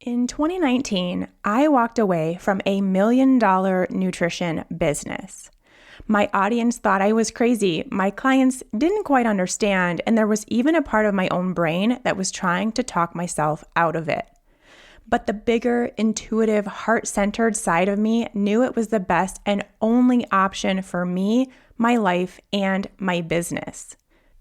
In 2019, I walked away from a $1 million nutrition business. My audience thought I was crazy. My clients didn't quite understand, and there was even a part of my own brain that was trying to talk myself out of it. But the bigger, intuitive, heart-centered side of me knew it was the best and only option for me, my life, and my business.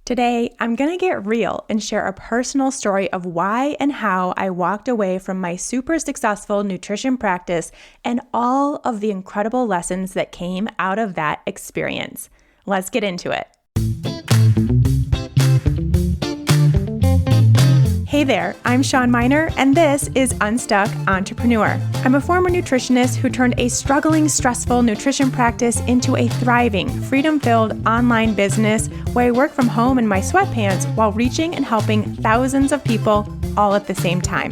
Today, I'm going to get real and share a personal story of why and how I walked away from my super successful nutrition practice and all of the incredible lessons that came out of that experience. Let's get into it. Hey there, I'm Shawn Mynar, and this is Unstuck Entrepreneur. I'm a former nutritionist who turned a struggling, stressful nutrition practice into a thriving, freedom-filled online business where I work from home in my sweatpants while reaching and helping thousands of people all at the same time.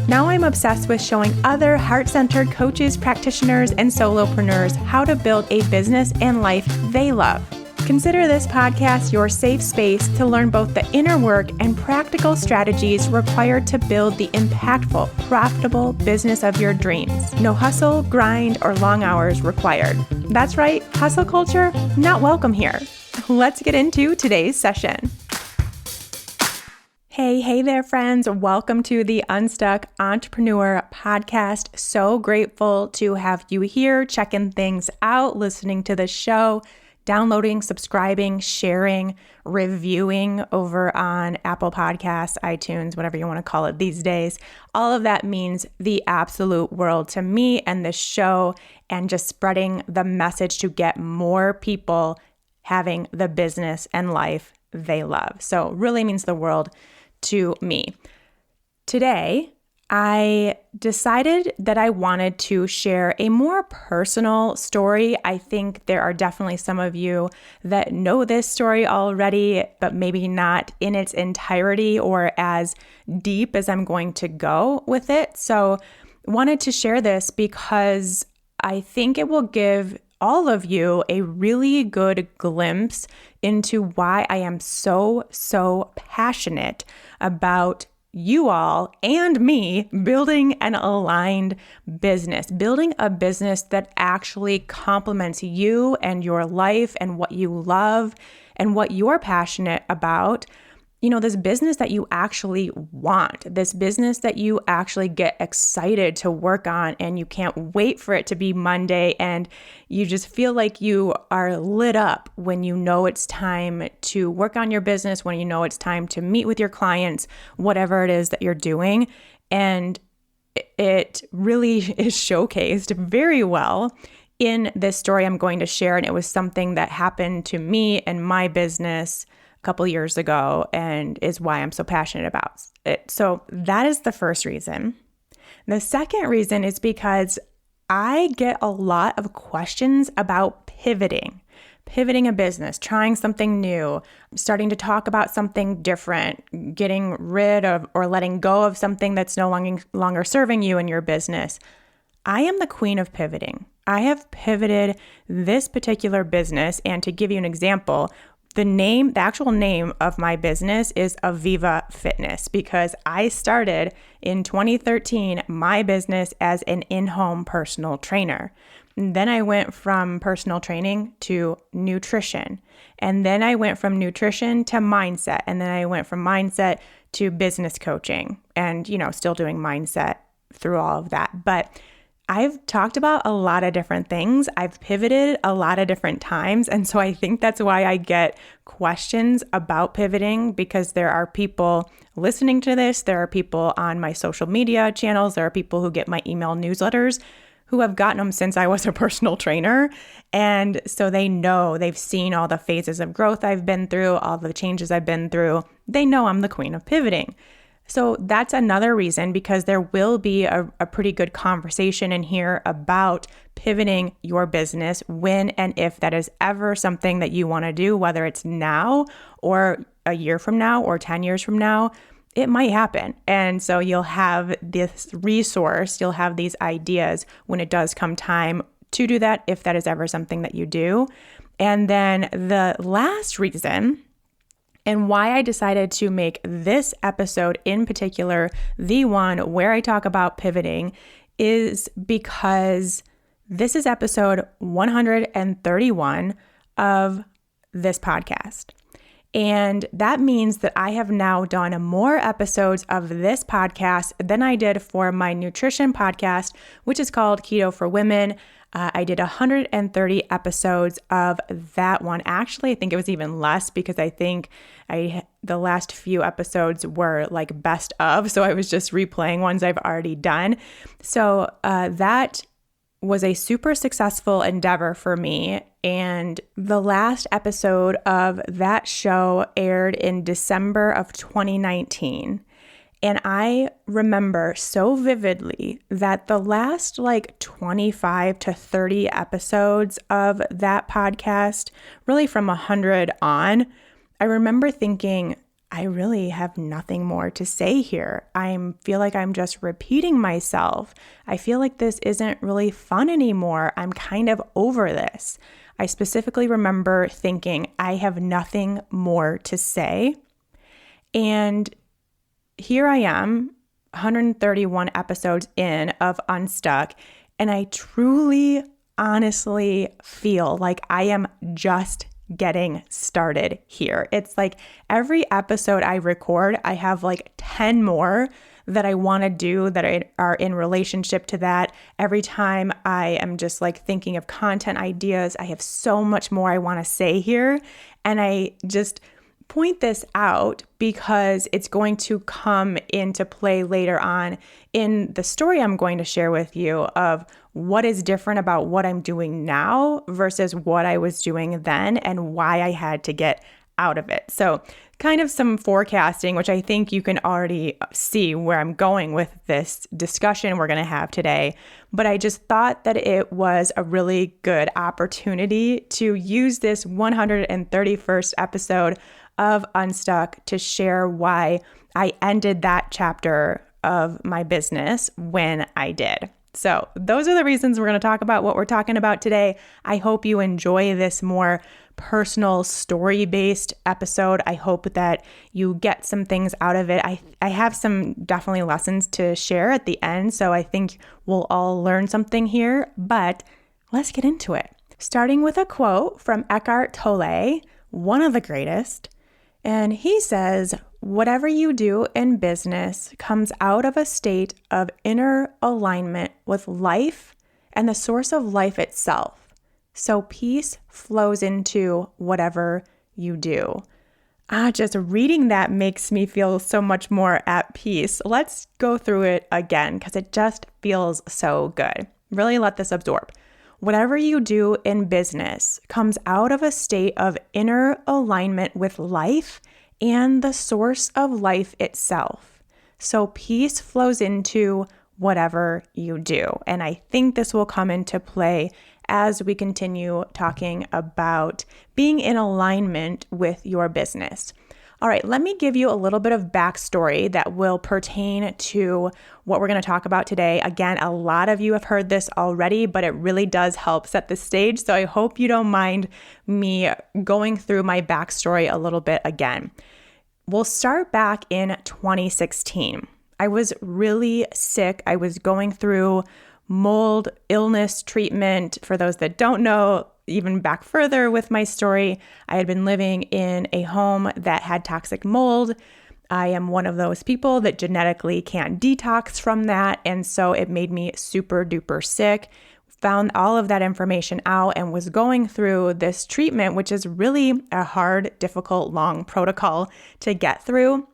Now I'm obsessed with showing other heart-centered coaches, practitioners, and solopreneurs how to build a business and life they love. Consider this podcast your safe space to learn both the inner work and practical strategies required to build the impactful, profitable business of your dreams. No hustle, grind, or long hours required. That's right, hustle culture, not welcome here. Let's get into today's session. Hey there, friends. Welcome to the Unstuck Entrepreneur podcast. So grateful to have you here, checking things out, listening to the show, downloading, subscribing, sharing, reviewing over on Apple Podcasts, iTunes, whatever you want to call it these days. All of that means the absolute world to me and the show, and just spreading the message to get more people having the business and life they love. So really means the world to me. Today, I decided that I wanted to share a more personal story. I think there are definitely some of you that know this story already, but maybe not in its entirety or as deep as I'm going to go with it. So wanted to share this because I think it will give all of you a really good glimpse into why I am so passionate about you all and me building an aligned business, building a business that actually complements you and your life and what you love and what you're passionate about. You know, this business that you actually want, this business that you actually get excited to work on, and you can't wait for it to be Monday, and you just feel like you are lit up when you know it's time to work on your business, when you know it's time to meet with your clients, whatever it is that you're doing. And it really is showcased very well in this story I'm going to share. And it was something that happened to me and my business couple years ago, and is why I'm so passionate about it. So that is the first reason. The second reason is because I get a lot of questions about pivoting a business, trying something new, starting to talk about something different, getting rid of or letting go of something that's no longer serving you in your business. I am the queen of pivoting. I have pivoted this particular business, and to give you an example, the actual name of my business is Aviva Fitness, because I started in 2013 my business as an in-home personal trainer. And then I went from personal training to nutrition. And then I went from nutrition to mindset. And then I went from mindset to business coaching, and, still doing mindset through all of that. But I've talked about a lot of different things. I've pivoted a lot of different times. And so I think that's why I get questions about pivoting, because there are people listening to this. There are people on my social media channels. There are people who get my email newsletters who have gotten them since I was a personal trainer. And so they know, they've seen all the phases of growth I've been through, all the changes I've been through. They know I'm the queen of pivoting. So that's another reason, because there will be a pretty good conversation in here about pivoting your business when and if that is ever something that you want to do, whether it's now or a year from now or 10 years from now. It might happen. And so you'll have this resource, you'll have these ideas when it does come time to do that, if that is ever something that you do. And then the last reason And why I decided to make this episode in particular the one where I talk about pivoting is because this is episode 131 of this podcast. And that means that I have now done more episodes of this podcast than I did for my nutrition podcast, which is called Keto for Women. I did 130 episodes of that one. Actually, I think it was even less because I think the last few episodes were like best of. So I was just replaying ones I've already done. So that was a super successful endeavor for me. And the last episode of that show aired in December of 2019. And I remember so vividly that the last like 25 to 30 episodes of that podcast, really from 100 on, I remember thinking, I really have nothing more to say here. I feel like I'm just repeating myself. I feel like this isn't really fun anymore. I'm kind of over this. I specifically remember thinking, I have nothing more to say. And here I am, 131 episodes in of Unstuck, and I truly, honestly feel like I am just getting started here. It's like every episode I record, I have like 10 more that I want to do that are in relationship to that. Every time I am just like thinking of content ideas, I have so much more I want to say here. And I just point this out because it's going to come into play later on in the story I'm going to share with you of what is different about what I'm doing now versus what I was doing then and why I had to get out of it. So kind of some forecasting, which I think you can already see where I'm going with this discussion we're going to have today. But I just thought that it was a really good opportunity to use this 131st episode of Unstuck to share why I ended that chapter of my business when I did. So those are the reasons we're going to talk about what we're talking about today. I hope you enjoy this more personal story-based episode. I hope that you get some things out of it. I have some definitely lessons to share at the end, so I think we'll all learn something here, but let's get into it. Starting with a quote from Eckhart Tolle, one of the greatest, and he says, "Whatever you do in business comes out of a state of inner alignment with life and the source of life itself. So peace flows into whatever you do." Just reading that makes me feel so much more at peace. Let's go through it again because it just feels so good. Really let this absorb. Whatever you do in business comes out of a state of inner alignment with life and the source of life itself. So peace flows into whatever you do. And I think this will come into play as we continue talking about being in alignment with your business. All right, let me give you a little bit of backstory that will pertain to what we're going to talk about today. Again, a lot of you have heard this already, but it really does help set the stage. So I hope you don't mind me going through my backstory a little bit again. We'll start back in 2016. I was really sick. I was going through mold illness treatment. For those that don't know, even back further with my story, I had been living in a home that had toxic mold. I am one of those people that genetically can't detox from that. And so it made me super duper sick. Found all of that information out and was going through this treatment, which is really a hard, difficult, long protocol to get through.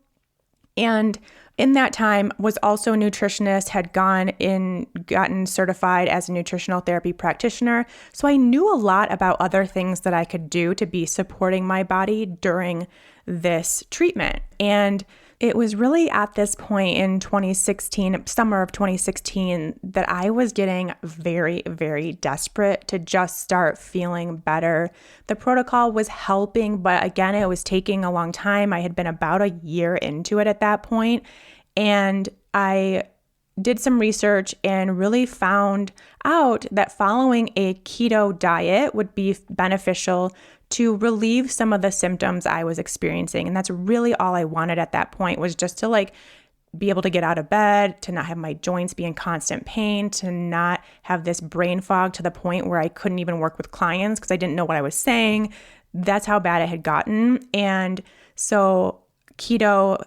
And in that time was also a nutritionist, had gotten certified as a nutritional therapy practitioner. So I knew a lot about other things that I could do to be supporting my body during this treatment. And it was really at this point in 2016, summer of 2016, that I was getting very, very desperate to just start feeling better. The protocol was helping, but again, it was taking a long time. I had been about a year into it at that point, and I did some research and really found out that following a keto diet would be beneficial to relieve some of the symptoms I was experiencing. And that's really all I wanted at that point, was just to be able to get out of bed, to not have my joints be in constant pain, to not have this brain fog to the point where I couldn't even work with clients because I didn't know what I was saying. That's how bad it had gotten. And so keto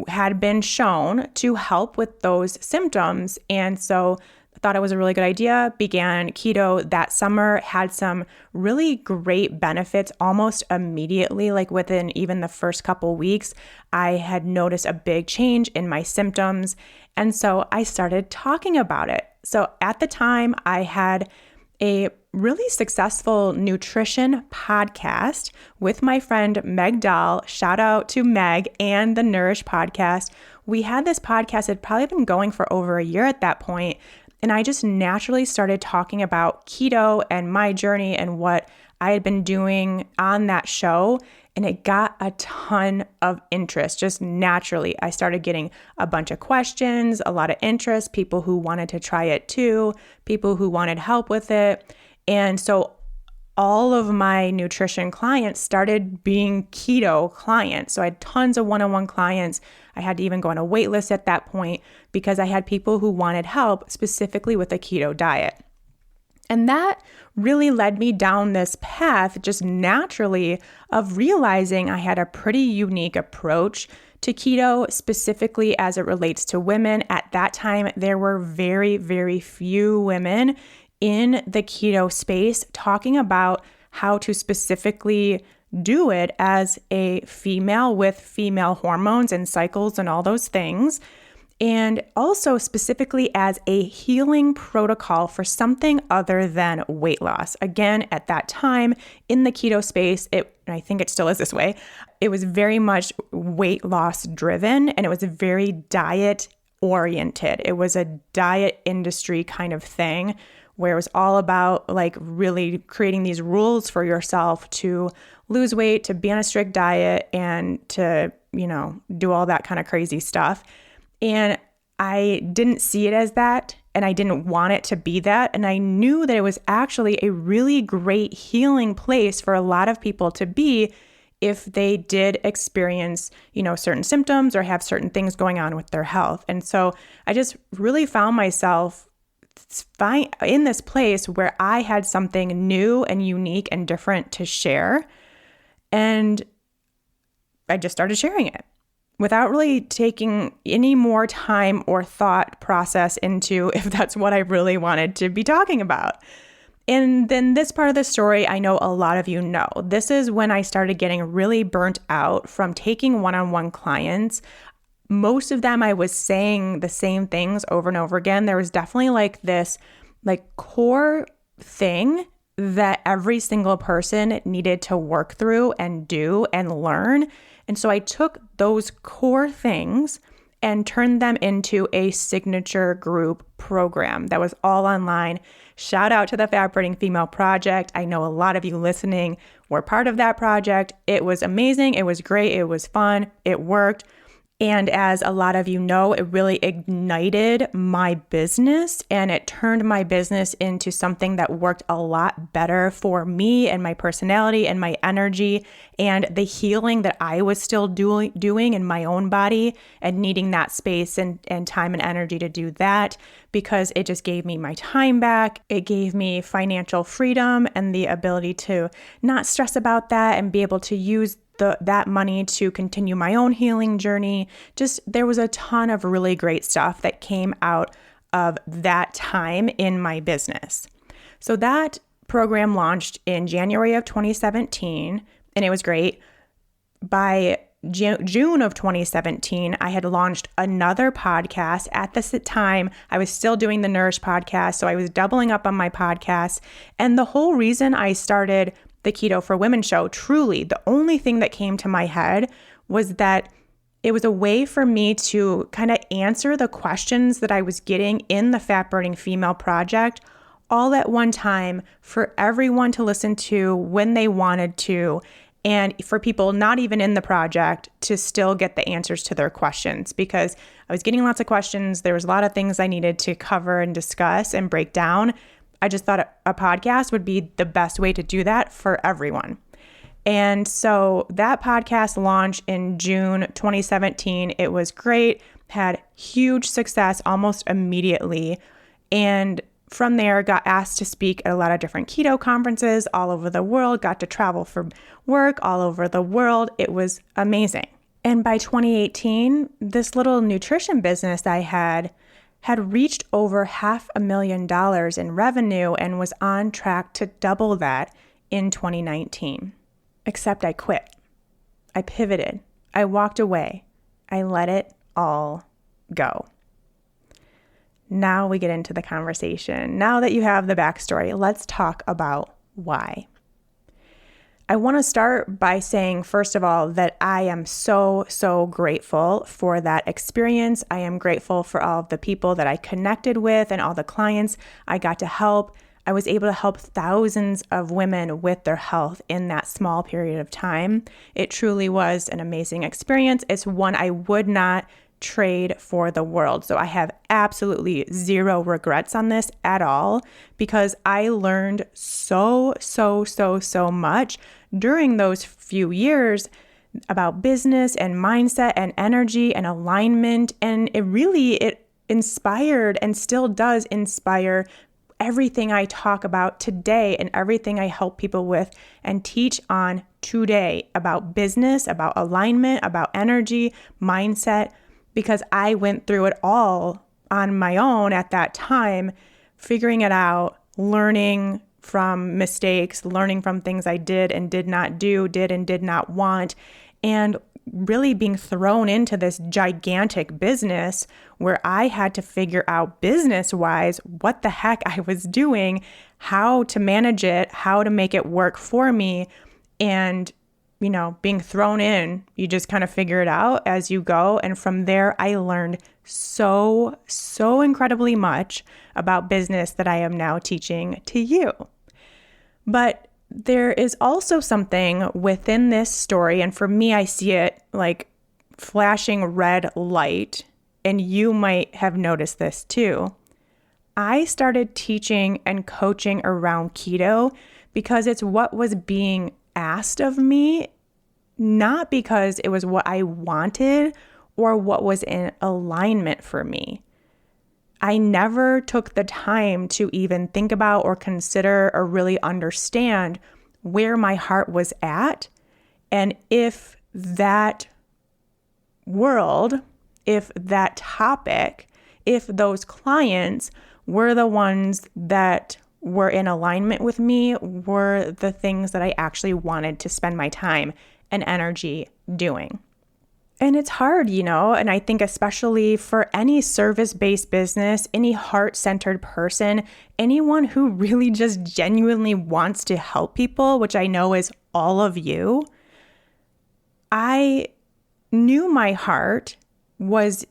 had been shown to help with those symptoms. And so I thought it was a really good idea, began keto that summer, had some really great benefits almost immediately, like within even the first couple weeks. I had noticed a big change in my symptoms. And so I started talking about it. So at the time, I had a really successful nutrition podcast with my friend Meg Dahl. Shout out to Meg and the Nourish podcast. We had this podcast, it had probably been going for over a year at that point. And I just naturally started talking about keto and my journey and what I had been doing on that show. And it got a ton of interest, just naturally. I started getting a bunch of questions, a lot of interest, people who wanted to try it too, people who wanted help with it. And so all of my nutrition clients started being keto clients. So I had tons of one-on-one clients. I had to even go on a wait list at that point because I had people who wanted help specifically with a keto diet. And that really led me down this path just naturally of realizing I had a pretty unique approach to keto, specifically as it relates to women. At that time, there were very, very few women in the keto space talking about how to specifically do it as a female with female hormones and cycles and all those things. And also specifically as a healing protocol for something other than weight loss. Again, at that time in the keto space, and I think it still is this way, it was very much weight loss driven and it was very diet oriented. It was a diet industry kind of thing where it was all about really creating these rules for yourself to lose weight, to be on a strict diet, and to, do all that kind of crazy stuff. And I didn't see it as that, and I didn't want it to be that. And I knew that it was actually a really great healing place for a lot of people to be if they did experience, certain symptoms or have certain things going on with their health. And so I just really found myself in this place where I had something new and unique and different to share. And I just started sharing it without really taking any more time or thought process into if that's what I really wanted to be talking about. And then this part of the story, I know a lot of you know. This is when I started getting really burnt out from taking one-on-one clients. Most of them, I was saying the same things over and over again. There was definitely this core thing that every single person needed to work through and do and learn. And so I took those core things and turned them into a signature group program that was all online. Shout out to the Fat Burning Female Project. I know a lot of you listening were part of that project. It was amazing. It was great. It was fun. It worked. And as a lot of you know, it really ignited my business and it turned my business into something that worked a lot better for me and my personality and my energy and the healing that I was still doing in my own body and needing that space and time and energy to do that because it just gave me my time back. It gave me financial freedom and the ability to not stress about that and be able to use that money to continue my own healing journey. Just there was a ton of really great stuff that came out of that time in my business. So that program launched in January of 2017 and it was great. By June of 2017, I had launched another podcast. At this time, I was still doing the Nourish podcast, so I was doubling up on my podcast. And the whole reason I started the Keto for Women show, truly, the only thing that came to my head was that it was a way for me to kind of answer the questions that I was getting in the Fat Burning Female Project all at one time for everyone to listen to when they wanted to, and for people not even in the project to still get the answers to their questions. Because I was getting lots of questions. There was a lot of things I needed to cover and discuss and break down. I just thought a podcast would be the best way to do that for everyone. And so that podcast launched in June 2017. It was great, had huge success almost immediately. And from there, got asked to speak at a lot of different keto conferences all over the world, got to travel for work all over the world. It was amazing. And by 2018, this little nutrition business I had reached over $500,000 in revenue and was on track to double that in 2019. Except I quit. I pivoted. I walked away. I let it all go. Now we get into the conversation. Now that you have the backstory, let's talk about why. I want to start by saying, first of all, that I am so grateful for that experience. I am grateful for all of the people that I connected with and all the clients I got to help. I was able to help thousands of women with their health in that small period of time. It truly was an amazing experience. It's one I would not trade for the world. So I have absolutely zero regrets on this at all, because I learned so much during those few years about business and mindset and energy and alignment. And it inspired and still does inspire everything I talk about today and everything I help people with and teach on today about business, about alignment, about energy, mindset, because I went through it all on my own at that time, figuring it out, learning from mistakes, learning from things I did and did not do, did and did not want, and really being thrown into this gigantic business where I had to figure out business-wise what the heck I was doing, how to manage it, how to make it work for me. And, being thrown in, you just kind of figure it out as you go. And from there, I learned so incredibly much about business that I am now teaching to you. But there is also something within this story, and for me, I see it like flashing red light, and you might have noticed this too. I started teaching and coaching around keto because it's what was being asked of me, not because it was what I wanted or what was in alignment for me. I never took the time to even think about or consider or really understand where my heart was at, and if that world, if that topic, if those clients were the ones that were in alignment with me, were the things that I actually wanted to spend my time and energy doing. And it's hard, and I think especially for any service-based business, any heart-centered person, anyone who really just genuinely wants to help people, which I know is all of you, I knew my heart was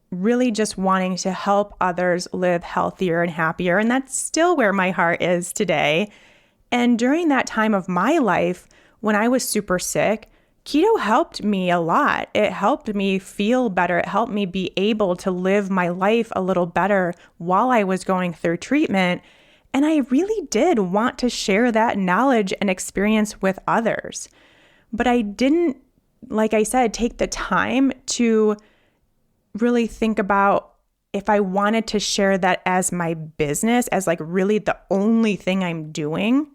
really just wanting to help others live healthier and happier. And that's still where my heart is today. And during that time of my life, when I was super sick, keto helped me a lot. It helped me feel better. It helped me be able to live my life a little better while I was going through treatment. And I really did want to share that knowledge and experience with others. But I didn't, like I said, take the time to really think about if I wanted to share that as my business, as like really the only thing I'm doing,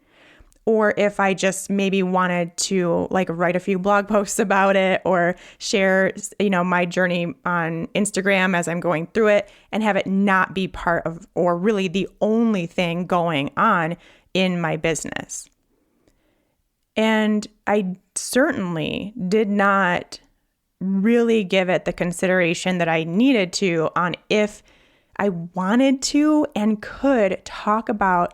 or if I just maybe wanted to like write a few blog posts about it or share, my journey on Instagram as I'm going through it and have it not be part of or really the only thing going on in my business. And I certainly did not really give it the consideration that I needed to on if I wanted to and could talk about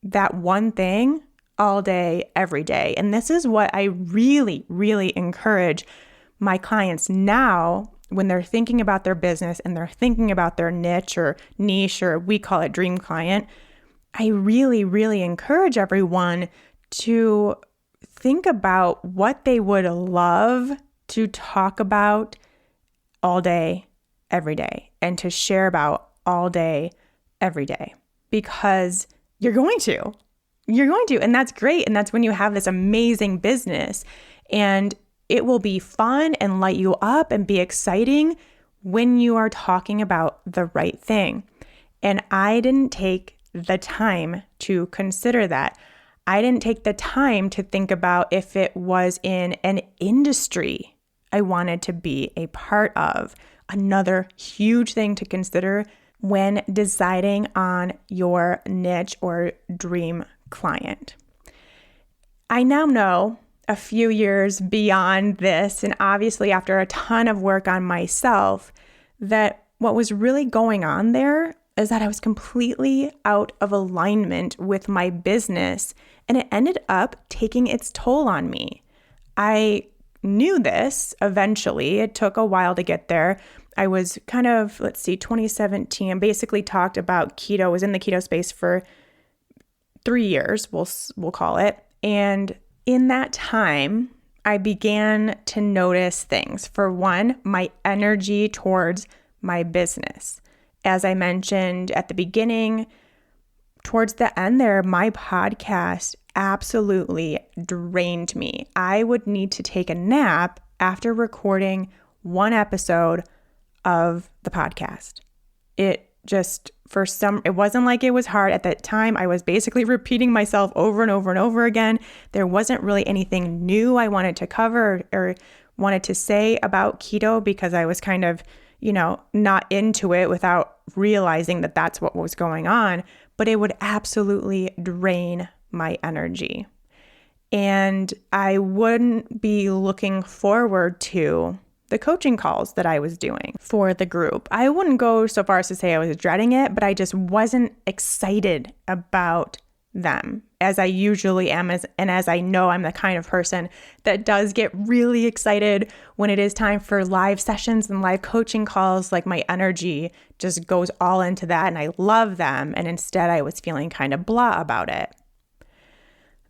that one thing all day, every day. And this is what I really encourage my clients now when they're thinking about their business and they're thinking about their niche, or we call it dream client. I really encourage everyone to think about what they would love to talk about all day, every day and to share about all day, every day, because you're going to. You're going to, and that's great. And that's when you have this amazing business, and it will be fun and light you up and be exciting when you are talking about the right thing. And I didn't take the time to consider that. I didn't take the time to think about if it was in an industry I wanted to be a part of. Another huge thing to consider when deciding on your niche or dream client. I now know a few years beyond this, and obviously after a ton of work on myself, that what was really going on there is that I was completely out of alignment with my business, and it ended up taking its toll on me. I knew this eventually. It took a while to get there. I was kind of, 2017, basically talked about keto, was in the keto space for 3 years, we'll call it. And in that time, I began to notice things. For one, my energy towards my business. As I mentioned at the beginning, towards the end there, my podcast absolutely drained me. I would need to take a nap after recording one episode of the podcast. It wasn't like it was hard at that time. I was basically repeating myself over and over and over again. There wasn't really anything new I wanted to cover or wanted to say about keto because I was kind of, not into it without realizing that that's what was going on. But it would absolutely drain my energy. And I wouldn't be looking forward to the coaching calls that I was doing for the group. I wouldn't go so far as to say I was dreading it, but I just wasn't excited about them as I usually am, and as I know I'm the kind of person that does get really excited when it is time for live sessions and live coaching calls. Like my energy just goes all into that and I love them. And instead I was feeling kind of blah about it.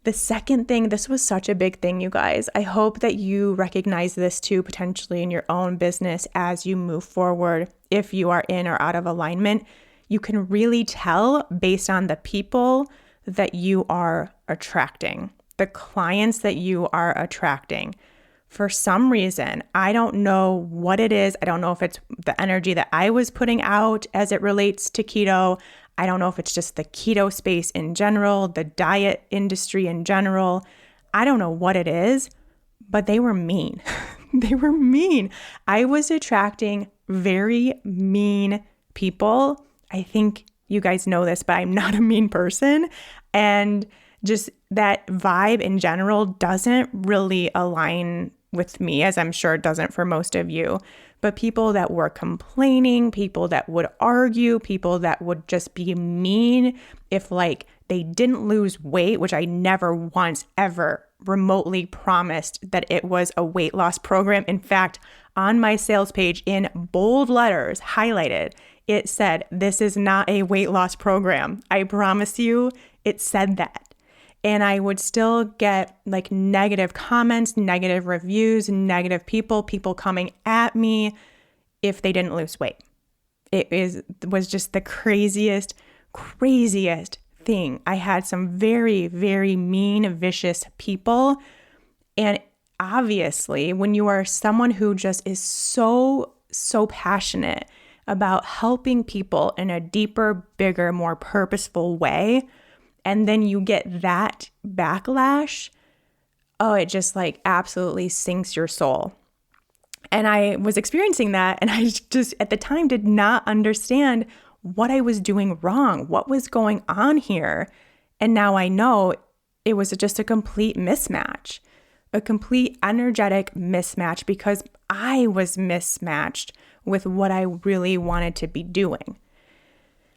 The second thing, this was such a big thing, you guys. I hope that you recognize this too, potentially in your own business as you move forward. If you are in or out of alignment, you can really tell based on the people that you are attracting, the clients that you are attracting. For some reason, I don't know what it is. I don't know if it's the energy that I was putting out as it relates to keto. I don't know if it's just the keto space in general, the diet industry in general. I don't know what it is, but they were mean. They were mean. I was attracting very mean people. I think you guys know this, but I'm not a mean person. And just that vibe in general doesn't really align with me, as I'm sure it doesn't for most of you. But people that were complaining, people that would argue, people that would just be mean if they didn't lose weight, which I never once ever remotely promised that it was a weight loss program. In fact, on my sales page in bold letters, highlighted, it said, "This is not a weight loss program." I promise you, it said that. And I would still get negative comments, negative reviews, negative people coming at me if they didn't lose weight. It was just the craziest thing. I had some very, very mean, vicious people. And obviously, when you are someone who just is so passionate about helping people in a deeper, bigger, more purposeful way, and then you get that backlash, it just absolutely sinks your soul. And I was experiencing that, and I just at the time did not understand what I was doing wrong, what was going on here. And now I know it was just a complete mismatch, a complete energetic mismatch, because I was mismatched with what I really wanted to be doing.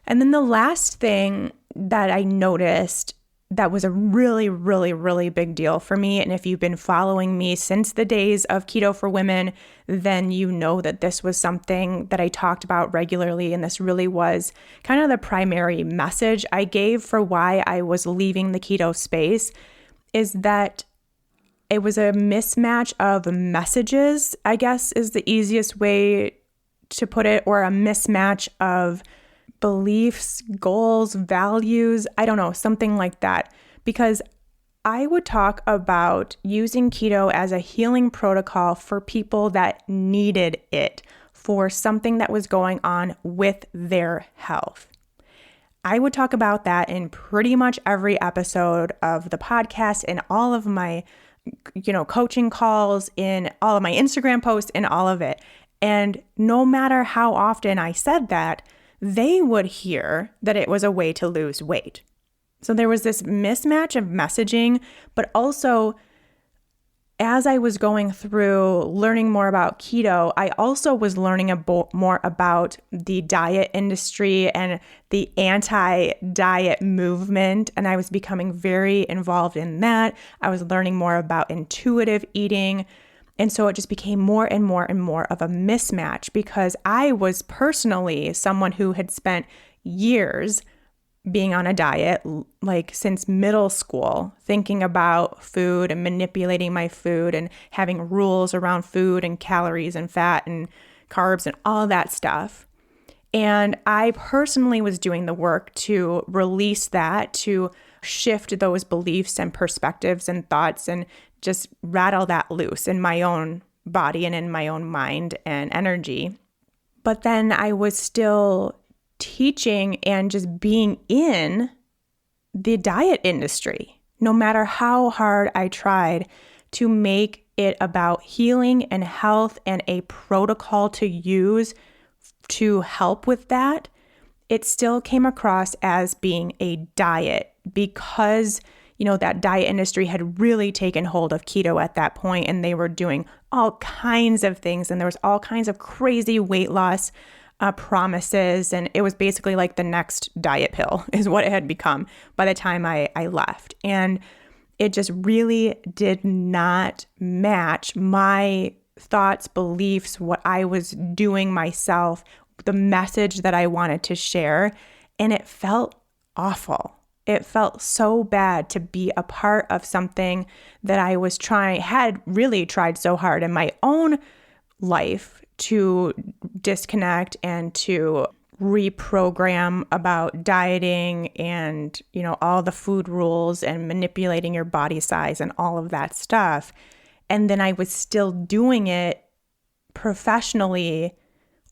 And then the last thing that I noticed that was a really, really, really big deal for me, and if you've been following me since the days of Keto for Women, then you know that this was something that I talked about regularly, and this really was kind of the primary message I gave for why I was leaving the keto space, is that it was a mismatch of messages, I guess is the easiest way to put it, or a mismatch of beliefs, goals, values. I don't know, something like that. Because I would talk about using keto as a healing protocol for people that needed it for something that was going on with their health. I would talk about that in pretty much every episode of the podcast, and all of my, coaching calls, in all of my Instagram posts, and all of it. And no matter how often I said that, they would hear that it was a way to lose weight. So there was this mismatch of messaging, but also as I was going through learning more about keto, I also was learning more about the diet industry and the anti-diet movement, and I was becoming very involved in that. I was learning more about intuitive eating, and so it just became more and more and more of a mismatch, because I was personally someone who had spent years being on a diet, like since middle school, thinking about food and manipulating my food and having rules around food and calories and fat and carbs and all that stuff. And I personally was doing the work to release that, to shift those beliefs and perspectives and thoughts and just rattle that loose in my own body and in my own mind and energy. But then I was still teaching and just being in the diet industry, no matter how hard I tried to make it about healing and health and a protocol to use to help with that. It still came across as being a diet, because that diet industry had really taken hold of keto at that point, and they were doing all kinds of things, and there was all kinds of crazy weight loss promises, and it was basically like the next diet pill is what it had become by the time I left. And it just really did not match my thoughts, beliefs, what I was doing myself, the message that I wanted to share, and it felt awful. It felt so bad to be a part of something that I had really tried so hard in my own life to disconnect and to reprogram about dieting and, all the food rules and manipulating your body size and all of that stuff. And then I was still doing it professionally,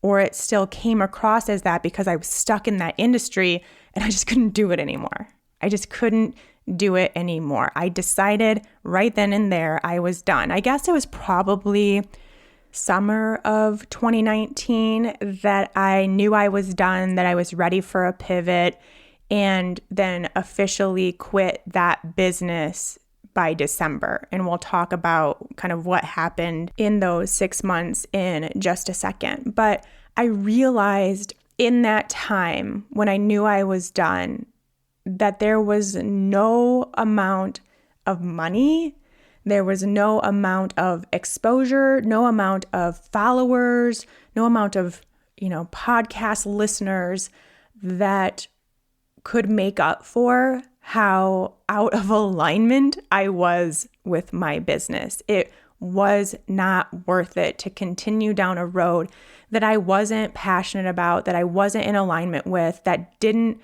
or it still came across as that, because I was stuck in that industry and I just couldn't do it anymore. I just couldn't do it anymore. I decided right then and there I was done. I guess it was probably summer of 2019 that I knew I was done, that I was ready for a pivot, and then officially quit that business by December. And we'll talk about kind of what happened in those 6 months in just a second. But I realized in that time, when I knew I was done, that there was no amount of money, there was no amount of exposure, no amount of followers, no amount of, podcast listeners that could make up for how out of alignment I was with my business. It was not worth it to continue down a road that I wasn't passionate about, that I wasn't in alignment with, that didn't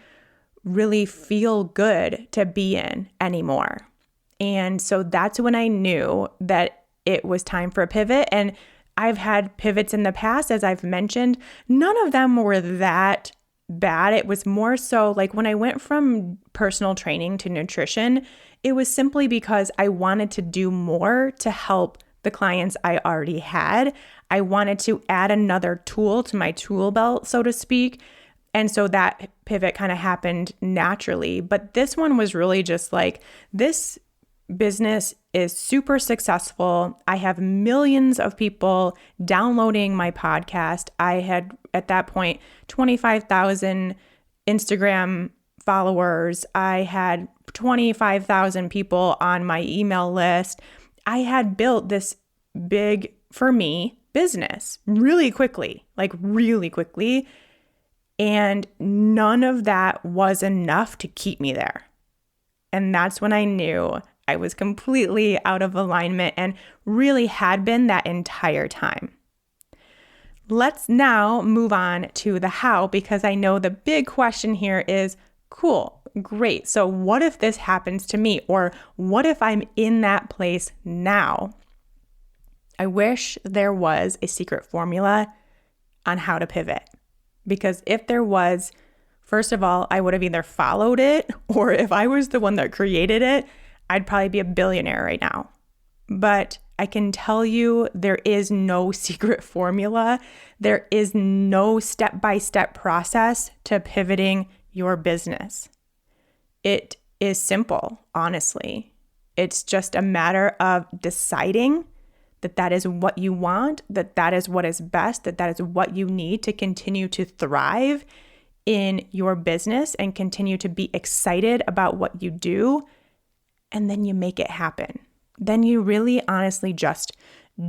really feel good to be in anymore. And so that's when I knew that it was time for a pivot. And I've had pivots in the past, as I've mentioned. None of them were that bad. It was more so like when I went from personal training to nutrition, it was simply because I wanted to do more to help the clients I already had. I wanted to add another tool to my tool belt, so to speak. And so that pivot kind of happened naturally. But this one was really just like, this business is super successful. I have millions of people downloading my podcast. I had, at that point, 25,000 Instagram followers. I had 25,000 people on my email list. I had built this big, for me, business really quickly. And none of that was enough to keep me there. And that's when I knew I was completely out of alignment, and really had been that entire time. Let's now move on to the how, because I know the big question here is, cool, great. So what if this happens to me? Or what if I'm in that place now? I wish there was a secret formula on how to pivot, because if there was, first of all, I would have either followed it, or if I was the one that created it, I'd probably be a billionaire right now. But I can tell you there is no secret formula. There is no step-by-step process to pivoting your business. It is simple, honestly. It's just a matter of deciding that that is what you want, that that is what is best, that that is what you need to continue to thrive in your business and continue to be excited about what you do. And then you make it happen. Then you really honestly just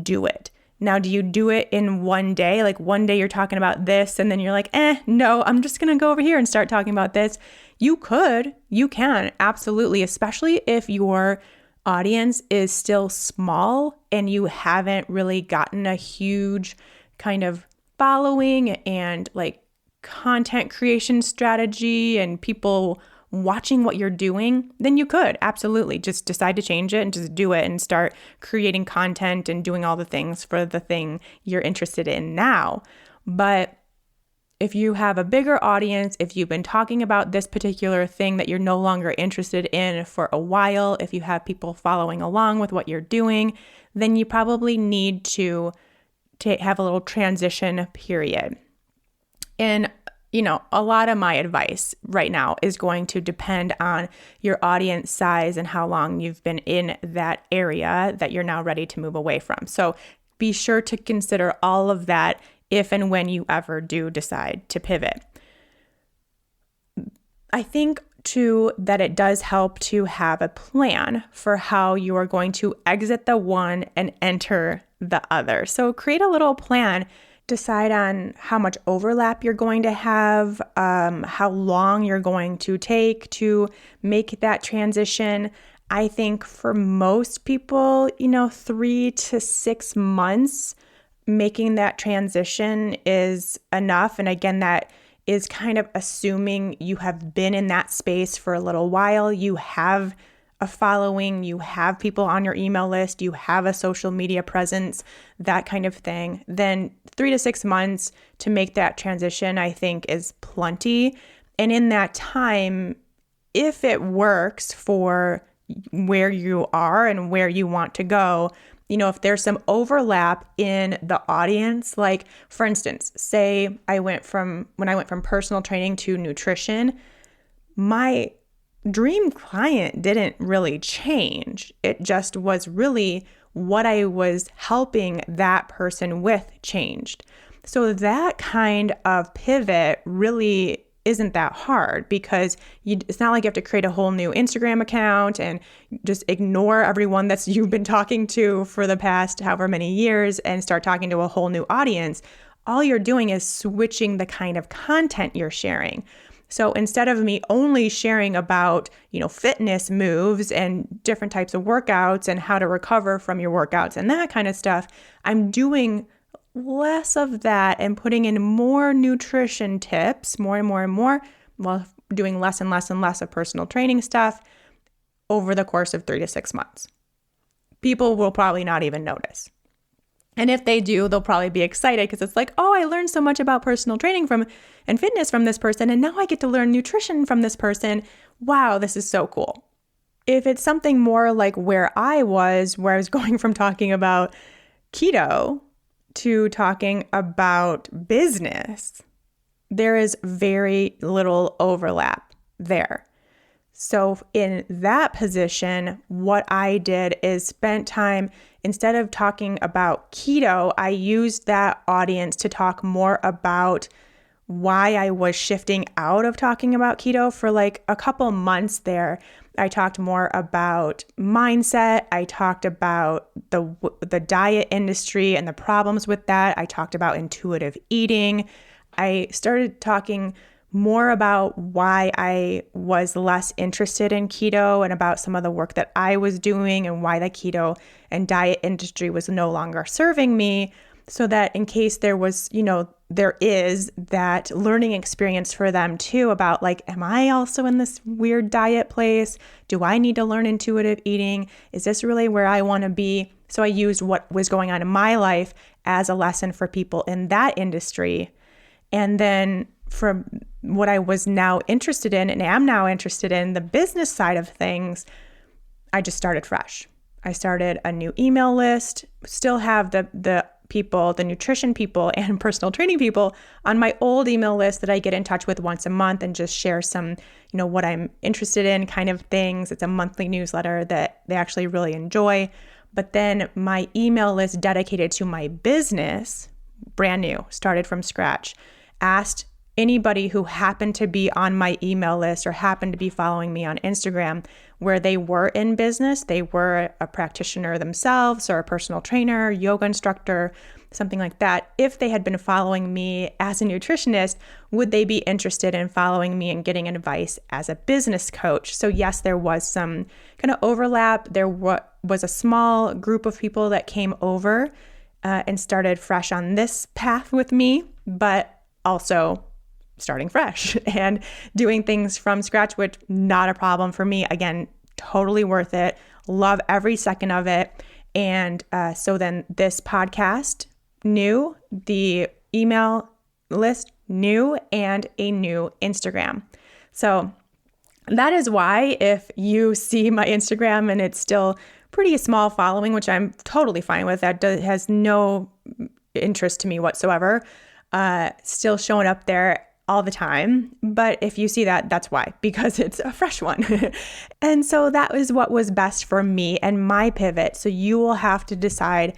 do it. Now, do you do it in one day? Like one day you're talking about this and then you're like, no, I'm just going to go over here and start talking about this. You can, absolutely, especially if your audience is still small and you haven't really gotten a huge kind of following and like content creation strategy and people watching what you're doing, then you could absolutely just decide to change it and just do it and start creating content and doing all the things for the thing you're interested in now. But if you have a bigger audience, if you've been talking about this particular thing that you're no longer interested in for a while, if you have people following along with what you're doing, then you probably need to have a little transition period. And a lot of my advice right now is going to depend on your audience size and how long you've been in that area that you're now ready to move away from. So be sure to consider all of that if and when you ever do decide to pivot. I think too that it does help to have a plan for how you are going to exit the one and enter the other. So create a little plan. Decide on how much overlap you're going to have, how long you're going to take to make that transition. I think for most people, 3 to 6 months making that transition is enough. And again, that is kind of assuming you have been in that space for a little while, you have a following, you have people on your email list, you have a social media presence, that kind of thing. Then 3 to 6 months to make that transition, I think, is plenty. And in that time, if it works for where you are and where you want to go, if there's some overlap in the audience, like for instance, say when I went from personal training to nutrition, my dream client didn't really change. It just was really what I was helping that person with changed. So that kind of pivot really isn't that hard, because it's not like you have to create a whole new Instagram account and just ignore everyone that's you've been talking to for the past however many years and start talking to a whole new audience. All you're doing is switching the kind of content you're sharing. So instead of me only sharing about, fitness moves and different types of workouts and how to recover from your workouts and that kind of stuff, I'm doing less of that and putting in more nutrition tips, more and more and more, while doing less and less and less of personal training stuff over the course of 3 to 6 months. People will probably not even notice. And if they do, they'll probably be excited because it's like, oh, I learned so much about personal training and fitness from this person, and now I get to learn nutrition from this person. Wow, this is so cool. If it's something more like where I was going from talking about keto to talking about business, there is very little overlap there. So in that position, what I did is spent time, instead of talking about keto, I used that audience to talk more about why I was shifting out of talking about keto for like a couple months there. I talked more about mindset. I talked about the diet industry and the problems with that. I talked about intuitive eating. I started talking more about why I was less interested in keto and about some of the work that I was doing and why the keto and diet industry was no longer serving me. so that in case there was, there is that learning experience for them too about like, am I also in this weird diet place? Do I need to learn intuitive eating? Is this really where I want to be? So I used what was going on in my life as a lesson for people in that industry. And then from what I was now interested in and am now interested in, the business side of things, I just started fresh. I started a new email list, still have the people, the nutrition people and personal training people on my old email list that I get in touch with once a month and just share some, what I'm interested in kind of things. It's a monthly newsletter that they actually really enjoy. But then my email list dedicated to my business, brand new, started from scratch, asked anybody who happened to be on my email list or happened to be following me on Instagram where they were in business, they were a practitioner themselves or a personal trainer, yoga instructor, something like that. If they had been following me as a nutritionist, would they be interested in following me and getting advice as a business coach? So yes, there was some kind of overlap. There was a small group of people that came over and started fresh on this path with me, but also starting fresh and doing things from scratch, which not a problem for me. Again, totally worth it. Love every second of it. And so then this podcast, new, the email list, new, and a new Instagram. So that is why if you see my Instagram and it's still pretty small following, which I'm totally fine with, that has no interest to me whatsoever, still showing up there all the time. But if you see that, that's why, because it's a fresh one. And so that was what was best for me and my pivot. So you will have to decide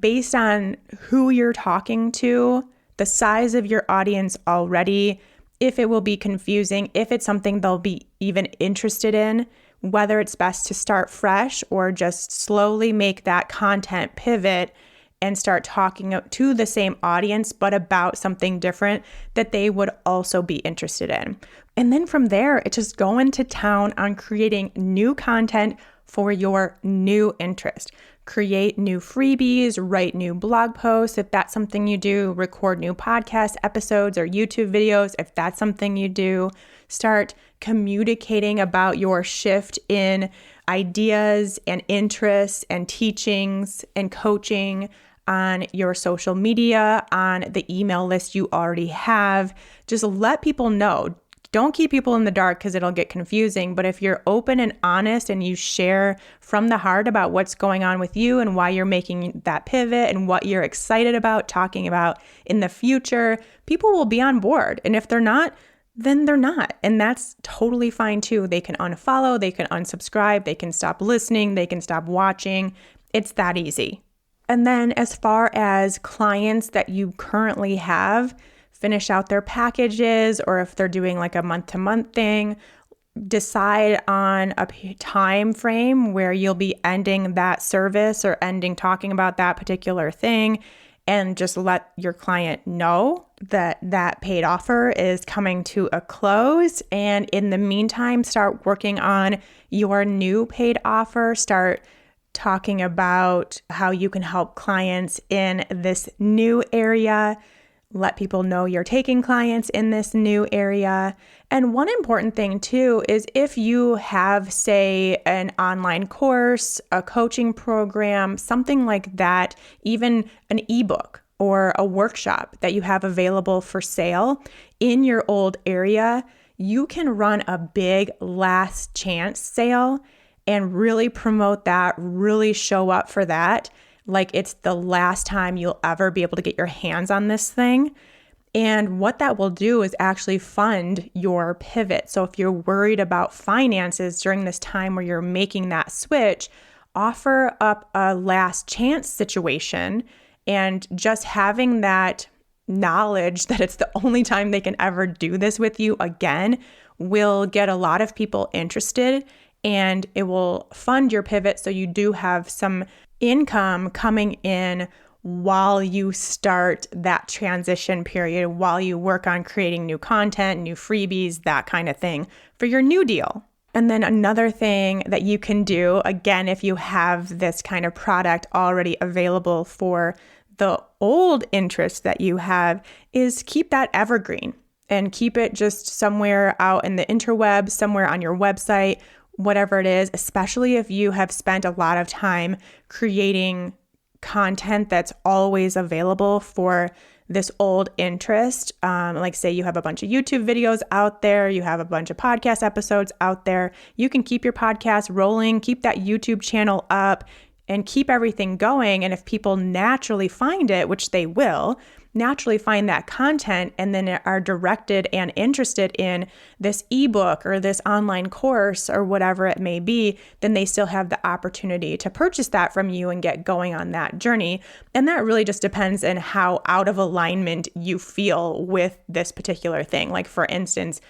based on who you're talking to, the size of your audience already, if it will be confusing, if it's something they'll be even interested in, whether it's best to start fresh or just slowly make that content pivot and start talking to the same audience, but about something different that they would also be interested in. And then from there, it's just going to town on creating new content for your new interest. Create new freebies, write new blog posts if that's something you do, record new podcast episodes or YouTube videos if that's something you do. Start communicating about your shift in ideas and interests and teachings and coaching on your social media, on the email list you already have. Just let people know. Don't keep people in the dark because it'll get confusing. But if you're open and honest and you share from the heart about what's going on with you and why you're making that pivot and what you're excited about talking about in the future, people will be on board. And if they're not, then they're not. And that's totally fine too. They can unfollow, they can unsubscribe, they can stop listening, they can stop watching. It's that easy. And then as far as clients that you currently have, finish out their packages, or if they're doing like a month-to-month thing, decide on a time frame where you'll be ending that service or ending talking about that particular thing, and just let your client know that that paid offer is coming to a close. And in the meantime, start working on your new paid offer. Start talking about how you can help clients in this new area. Let people know you're taking clients in this new area. And one important thing too is if you have, say, an online course, a coaching program, something like that, even an ebook or a workshop that you have available for sale in your old area, you can run a big last chance sale and really promote that, really show up for that. Like it's the last time you'll ever be able to get your hands on this thing. And what that will do is actually fund your pivot. So if you're worried about finances during this time where you're making that switch, offer up a last chance situation, and just having that knowledge that it's the only time they can ever do this with you again will get a lot of people interested, and it will fund your pivot so you do have some income coming in while you start that transition period, while you work on creating new content, new freebies, that kind of thing for your new deal. And then another thing that you can do, again, if you have this kind of product already available for the old interest that you have is keep that evergreen and keep it just somewhere out in the interwebs, somewhere on your website, whatever it is, especially if you have spent a lot of time creating content that's always available for this old interest. Like say you have a bunch of YouTube videos out there, you have a bunch of podcast episodes out there. You can keep your podcast rolling, keep that YouTube channel up, and keep everything going. And if people naturally find it, which they will, naturally find that content and then are directed and interested in this ebook or this online course or whatever it may be, then they still have the opportunity to purchase that from you and get going on that journey. And that really just depends on how out of alignment you feel with this particular thing. Like for instance,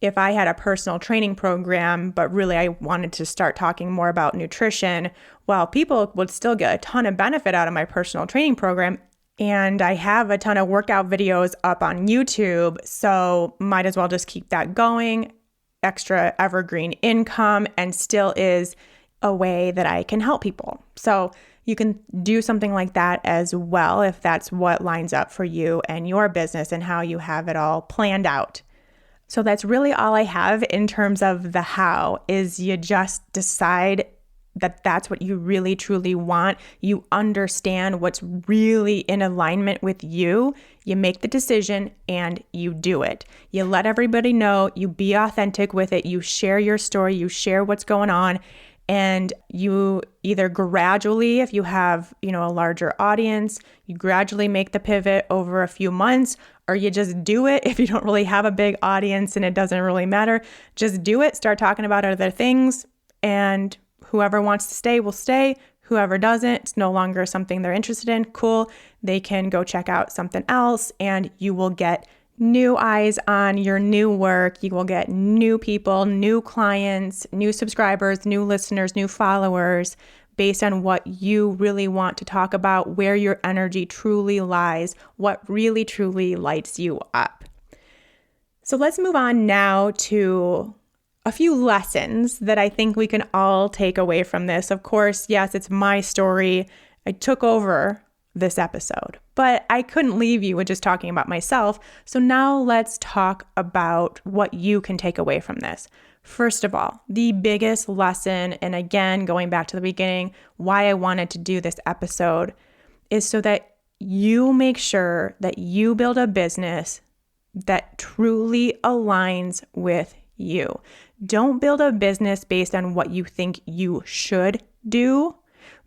if I had a personal training program, but really I wanted to start talking more about nutrition, well, people would still get a ton of benefit out of my personal training program. And I have a ton of workout videos up on YouTube, so might as well just keep that going, extra evergreen income, and still is a way that I can help people. So you can do something like that as well if that's what lines up for you and your business and how you have it all planned out. So that's really all I have in terms of the how, is you just decide that that's what you really truly want. You understand what's really in alignment with you. You make the decision and you do it. You let everybody know, you be authentic with it. You share your story, you share what's going on, and you either gradually, if you have, a larger audience, you gradually make the pivot over a few months, or you just do it if you don't really have a big audience and it doesn't really matter. Just do it, start talking about other things, and whoever wants to stay will stay. Whoever doesn't, it's no longer something they're interested in. Cool. They can go check out something else and you will get new eyes on your new work. You will get new people, new clients, new subscribers, new listeners, new followers based on what you really want to talk about, where your energy truly lies, what really truly lights you up. So let's move on now to a few lessons that I think we can all take away from this. Of course, yes, it's my story. I took over this episode, but I couldn't leave you with just talking about myself. So now let's talk about what you can take away from this. First of all, the biggest lesson, and again, going back to the beginning, why I wanted to do this episode is so that you make sure that you build a business that truly aligns with you. Don't build a business based on what you think you should do,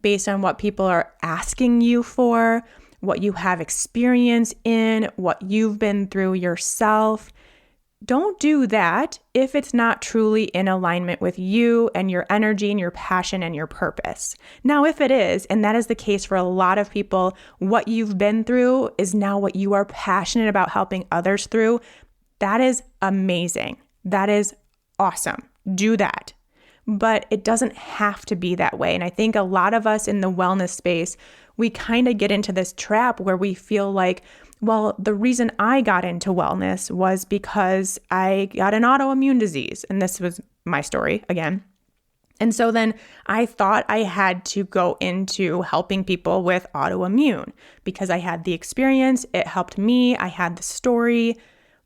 based on what people are asking you for, what you have experience in, what you've been through yourself. Don't do that if it's not truly in alignment with you and your energy and your passion and your purpose. Now, if it is, and that is the case for a lot of people, what you've been through is now what you are passionate about helping others through. That is amazing. That is awesome. Do that. But it doesn't have to be that way. And I think a lot of us in the wellness space, we kind of get into this trap where we feel like, well, the reason I got into wellness was because I got an autoimmune disease. And this was my story again. And so then I thought I had to go into helping people with autoimmune because I had the experience. It helped me. I had the story.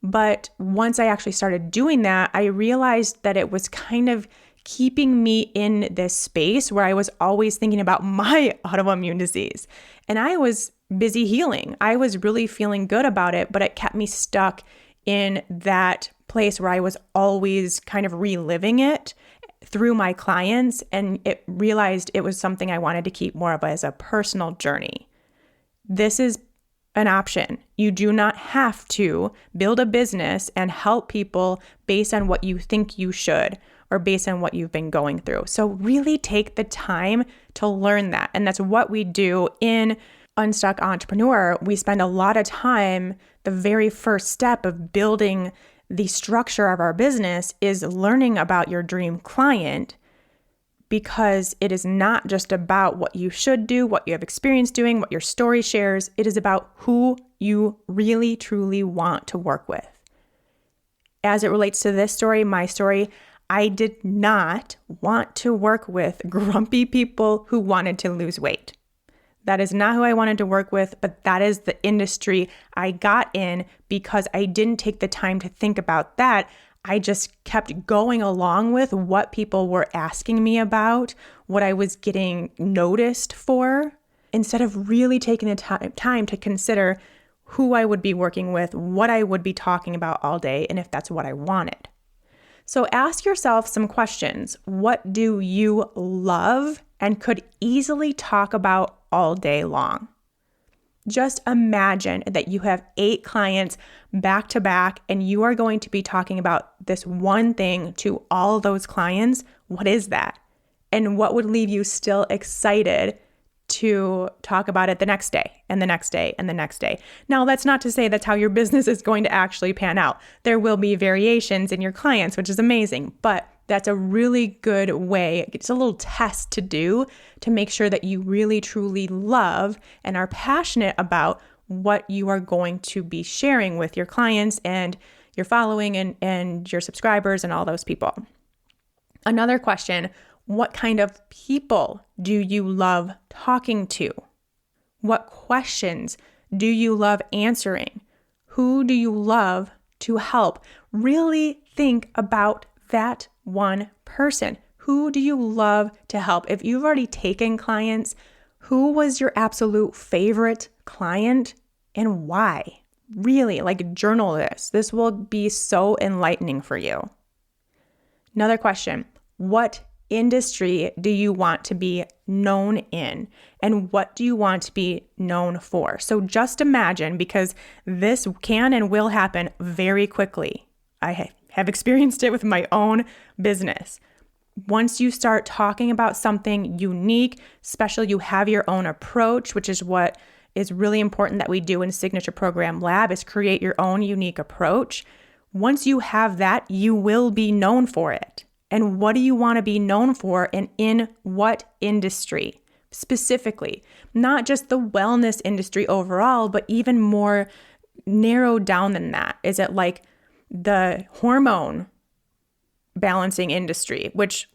But once I actually started doing that, I realized that it was kind of keeping me in this space where I was always thinking about my autoimmune disease. And I was busy healing. I was really feeling good about it, but it kept me stuck in that place where I was always kind of reliving it through my clients, and it realized it was something I wanted to keep more of as a personal journey. This is an option. You do not have to build a business and help people based on what you think you should or based on what you've been going through. So really take the time to learn that. And that's what we do in Unstuck Entrepreneur. We spend a lot of time, the very first step of building the structure of our business is learning about your dream client, because it is not just about what you should do, what you have experience doing, what your story shares. It is about who you really, truly want to work with. As it relates to this story, my story, I did not want to work with grumpy people who wanted to lose weight. That is not who I wanted to work with, but that is the industry I got in because I didn't take the time to think about that. I just kept going along with what people were asking me about, what I was getting noticed for, instead of really taking the time to consider who I would be working with, what I would be talking about all day, and if that's what I wanted. So ask yourself some questions. What do you love and could easily talk about all day long? Just imagine that you have 8 clients back to back and you are going to be talking about this one thing to all those clients. What is that? And what would leave you still excited to talk about it the next day and the next day and the next day? Now, that's not to say that's how your business is going to actually pan out. There will be variations in your clients, which is amazing, but that's a really good way. It's a little test to do to make sure that you really, truly love and are passionate about what you are going to be sharing with your clients and your following and your subscribers and all those people. Another question: what kind of people do you love talking to? What questions do you love answering? Who do you love to help? Really think about that one person. Who do you love to help? If you've already taken clients, who was your absolute favorite client and why? Really, journal this. This will be so enlightening for you. Another question: what industry do you want to be known in? And what do you want to be known for? So just imagine, because this can and will happen very quickly. I have experienced it with my own business. Once you start talking about something unique, special, you have your own approach, which is what is really important that we do in Signature Program Lab, is create your own unique approach. Once you have that, you will be known for it. And what do you want to be known for, and in what industry specifically? Not just the wellness industry overall, but even more narrowed down than that. Is it like the hormone balancing industry, which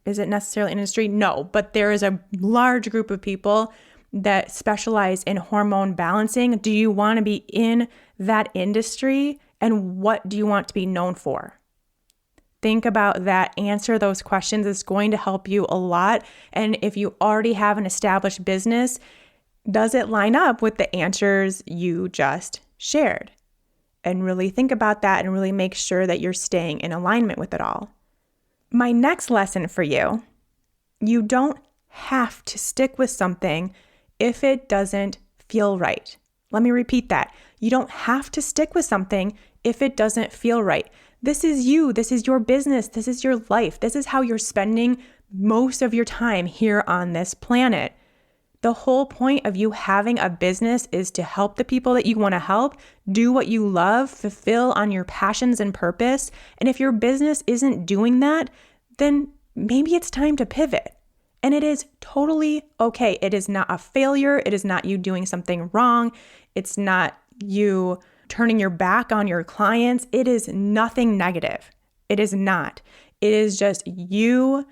is it necessarily an industry? No, but there is a large group of people that specialize in hormone balancing. Do you want to be in that industry, and what do you want to be known for? Think about that. Answer those questions. It's going to help you a lot. And if you already have an established business, does it line up with the answers you just shared? And really think about that and really make sure that you're staying in alignment with it all. My next lesson for you: you don't have to stick with something if it doesn't feel right. Let me repeat that. You don't have to stick with something if it doesn't feel right. This is you. This is your business. This is your life. This is how you're spending most of your time here on this planet. The whole point of you having a business is to help the people that you want to help, do what you love, fulfill on your passions and purpose. And if your business isn't doing that, then maybe it's time to pivot. And it is totally okay. It is not a failure. It is not you doing something wrong. It's not you turning your back on your clients. It is nothing negative. It is not. It is just you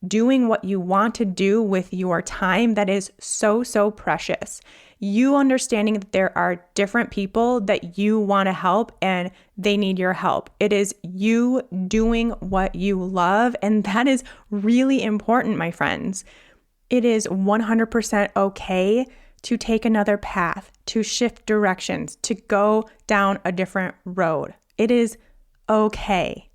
doing what you want to do with your time that is so, so precious. You understanding that there are different people that you want to help and they need your help. It is you doing what you love, and that is really important, my friends. It is 100% okay to take another path, to shift directions, to go down a different road. It is okay.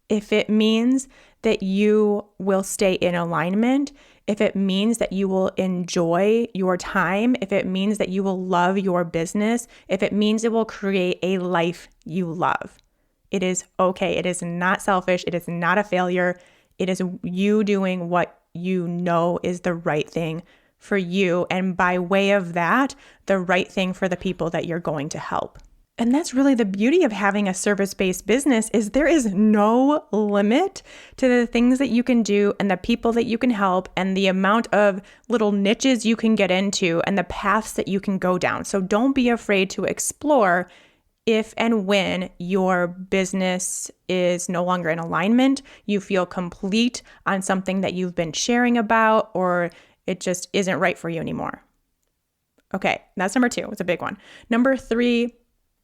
If it means that you will stay in alignment, if it means that you will enjoy your time, if it means that you will love your business, if it means it will create a life you love, it is okay. It is not selfish. It is not a failure. It is you doing what you know is the right thing for you, and by way of that, the right thing for the people that you're going to help. And that's really the beauty of having a service-based business, is there is no limit to the things that you can do and the people that you can help and the amount of little niches you can get into and the paths that you can go down. So don't be afraid to explore if and when your business is no longer in alignment, you feel complete on something that you've been sharing about, or it just isn't right for you anymore. Okay, that's number 2. It's a big one. Number 3,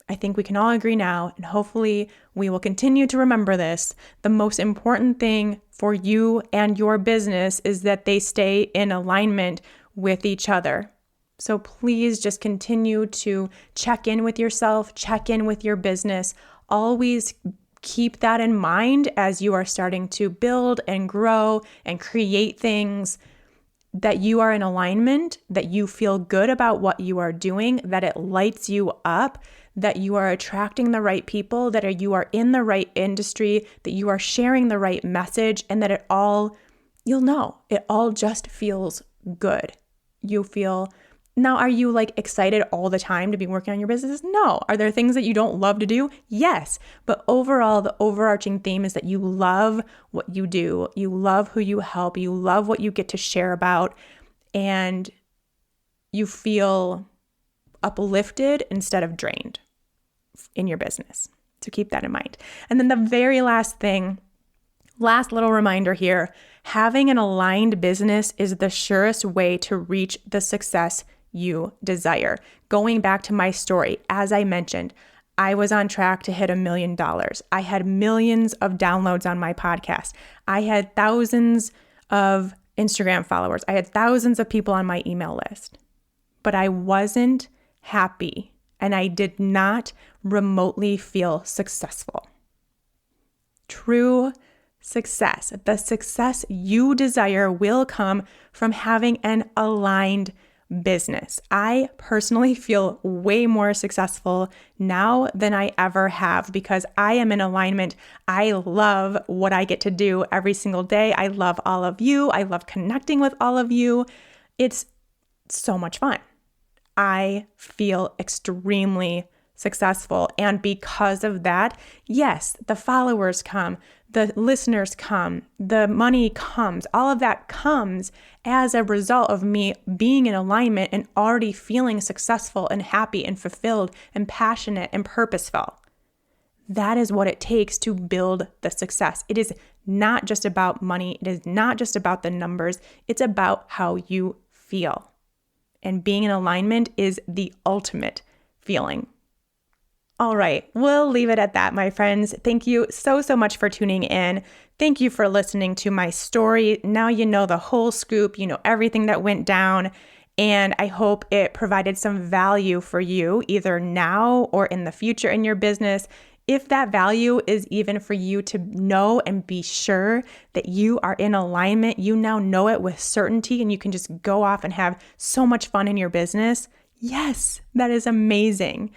I think we can all agree now, and hopefully we will continue to remember this. The most important thing for you and your business is that they stay in alignment with each other. So please just continue to check in with yourself, check in with your business. Always keep that in mind as you are starting to build and grow and create things, that you are in alignment, that you feel good about what you are doing, that it lights you up, that you are attracting the right people, that you are in the right industry, that you are sharing the right message, and that it all just feels good. You feel, now are you like excited all the time to be working on your business? No. Are there things that you don't love to do? Yes. But overall, the overarching theme is that you love what you do. You love who you help. You love what you get to share about, and you feel uplifted instead of drained in your business. So keep that in mind. And then the very last thing, last little reminder here, having an aligned business is the surest way to reach the success you desire. Going back to my story, as I mentioned, I was on track to hit $1 million. I had millions of downloads on my podcast. I had thousands of Instagram followers. I had thousands of people on my email list. But I wasn't happy, and I did not remotely feel successful. True success, the success you desire, will come from having an aligned business. I personally feel way more successful now than I ever have because I am in alignment. I love what I get to do every single day. I love all of you. I love connecting with all of you. It's so much fun. I feel extremely successful. And because of that, yes, the followers come, the listeners come, the money comes, all of that comes as a result of me being in alignment and already feeling successful and happy and fulfilled and passionate and purposeful. That is what it takes to build the success. It is not just about money. It is not just about the numbers. It's about how you feel. And being in alignment is the ultimate feeling. All right, we'll leave it at that, my friends. Thank you so much for tuning in. Thank you for listening to my story. Now you know the whole scoop, you know everything that went down, and I hope it provided some value for you either now or in the future in your business. If that value is even for you to know and be sure that you are in alignment, you now know it with certainty and you can just go off and have so much fun in your business. Yes, that is amazing.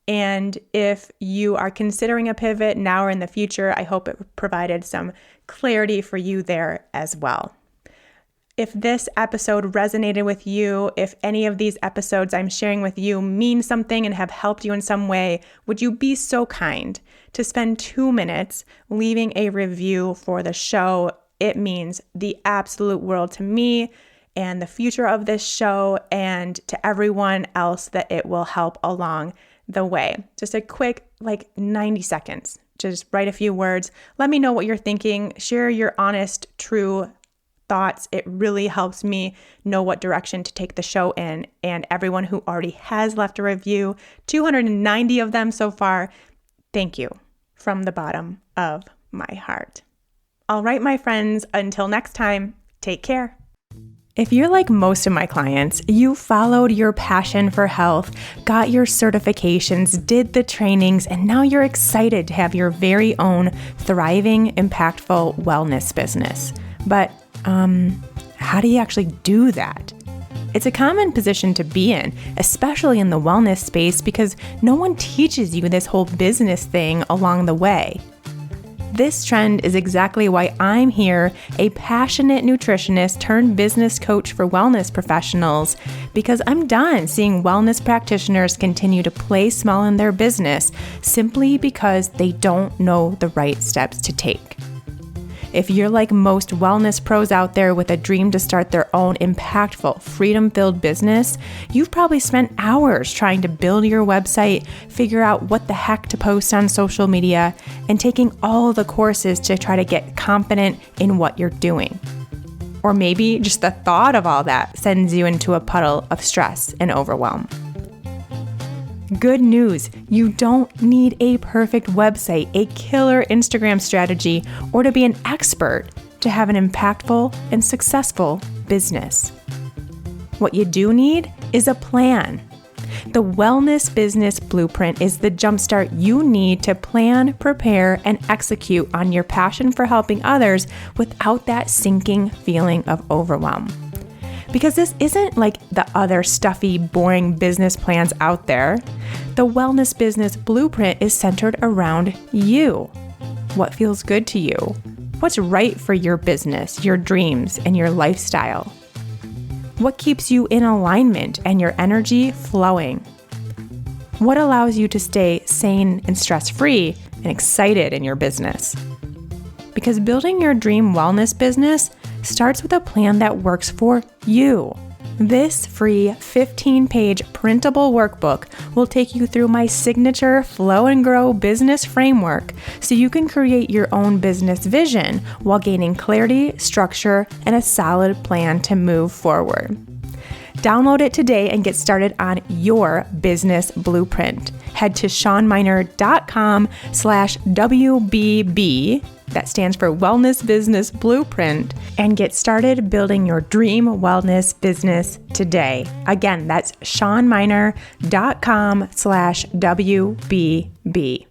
And if you are considering a pivot now or in the future, I hope it provided some clarity for you there as well. If this episode resonated with you, if any of these episodes I'm sharing with you mean something and have helped you in some way, would you be so kind to spend 2 minutes leaving a review for the show? It means the absolute world to me and the future of this show and to everyone else that it will help along the way. Just a quick 90 seconds. Just write a few words. Let me know what you're thinking. Share your honest, true thoughts. It really helps me know what direction to take the show in. And everyone who already has left a review, 290 of them so far, thank you from the bottom of my heart. All right, my friends, until next time, take care. If you're like most of my clients, you followed your passion for health, got your certifications, did the trainings, and now you're excited to have your very own thriving, impactful wellness business. But how do you actually do that? It's a common position to be in, especially in the wellness space, because no one teaches you this whole business thing along the way. This trend is exactly why I'm here, a passionate nutritionist turned business coach for wellness professionals, because I'm done seeing wellness practitioners continue to play small in their business simply because they don't know the right steps to take. If you're like most wellness pros out there with a dream to start their own impactful, freedom-filled business, you've probably spent hours trying to build your website, figure out what the heck to post on social media, and taking all the courses to try to get confident in what you're doing. Or maybe just the thought of all that sends you into a puddle of stress and overwhelm. Good news, you don't need a perfect website, a killer Instagram strategy, or to be an expert to have an impactful and successful business. What you do need is a plan. The Wellness Business Blueprint is the jumpstart you need to plan, prepare, and execute on your passion for helping others without that sinking feeling of overwhelm. Because this isn't like the other stuffy, boring business plans out there. The Wellness Business Blueprint is centered around you. What feels good to you? What's right for your business, your dreams, and your lifestyle? What keeps you in alignment and your energy flowing? What allows you to stay sane and stress-free and excited in your business? Because building your dream wellness business starts with a plan that works for you. This free 15-page printable workbook will take you through my signature Flow and Grow business framework so you can create your own business vision while gaining clarity, structure, and a solid plan to move forward. Download it today and get started on your business blueprint. Head to ShawnMynar.com/WBB. That stands for Wellness Business Blueprint, and get started building your dream wellness business today. Again, that's ShawnMynar.com/WBB.